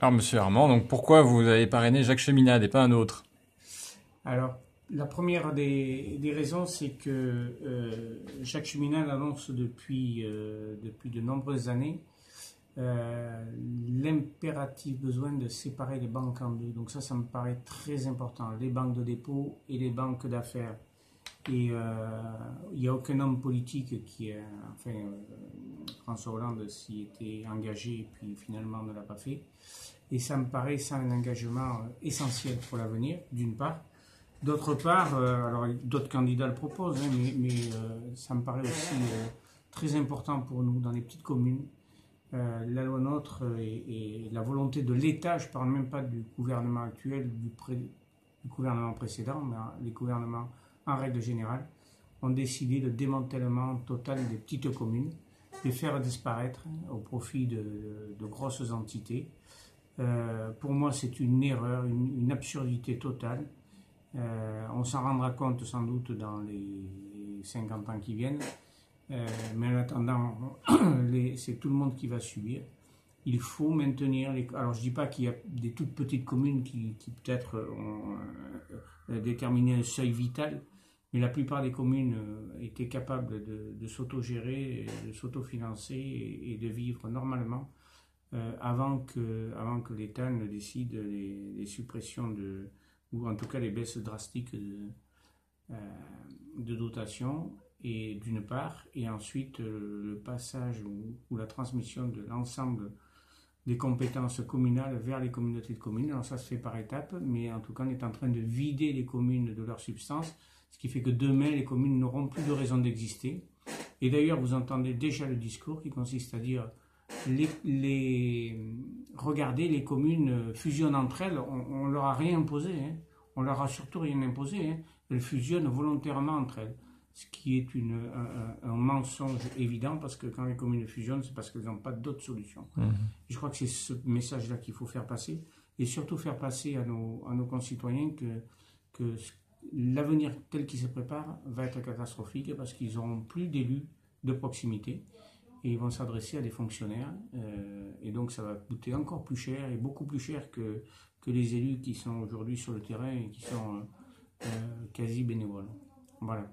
Alors, monsieur Armand, donc pourquoi vous avez parrainé Jacques Cheminade et pas un autre? Alors, la première des raisons, c'est que Jacques Cheminade annonce depuis de nombreuses années l'impératif besoin de séparer les banques en deux. Donc ça me paraît très important, les banques de dépôt et les banques d'affaires. Et il n'y a aucun homme politique François Hollande s'y était engagé et puis finalement ne l'a pas fait. Et ça me paraît ça un engagement essentiel pour l'avenir, d'une part. D'autre part, alors d'autres candidats le proposent, hein, mais ça me paraît aussi très important pour nous dans les petites communes. La loi NOTRe et la volonté de l'État, je ne parle même pas du gouvernement actuel, du gouvernement précédent, mais les gouvernements en règle générale, ont décidé de démantèlement total des petites communes, de faire disparaître au profit de grosses entités. Pour moi, c'est une erreur, une absurdité totale. On s'en rendra compte sans doute dans les 50 ans qui viennent, mais en attendant, c'est tout le monde qui va subir. Il faut maintenir les... Alors je ne dis pas qu'il y a des toutes petites communes qui peut-être ont déterminé un seuil vital, mais la plupart des communes étaient capables de s'autogérer, de s'autofinancer et de vivre normalement avant que l'État ne décide les suppressions ou en tout cas les baisses drastiques de dotation, et d'une part, et ensuite le passage ou la transmission de l'ensemble des compétences communales vers les communautés de communes. Alors ça se fait par étapes, mais en tout cas on est en train de vider les communes de leur substance, ce qui fait que demain les communes n'auront plus de raison d'exister. Et d'ailleurs vous entendez déjà le discours qui consiste à dire regardez, les communes fusionnent entre elles, on leur a rien imposé, hein. On leur a surtout rien imposé, hein. Elles fusionnent volontairement entre elles, ce qui est un mensonge évident, parce que quand les communes fusionnent, c'est parce qu'elles n'ont pas d'autre solution. Je crois que c'est ce message-là qu'il faut faire passer, et surtout faire passer à nos concitoyens que l'avenir tel qu'il se prépare va être catastrophique, parce qu'ils n'auront plus d'élus de proximité, et ils vont s'adresser à des fonctionnaires, et donc ça va coûter encore plus cher, et beaucoup plus cher que les élus qui sont aujourd'hui sur le terrain et qui sont quasi bénévoles. Voilà.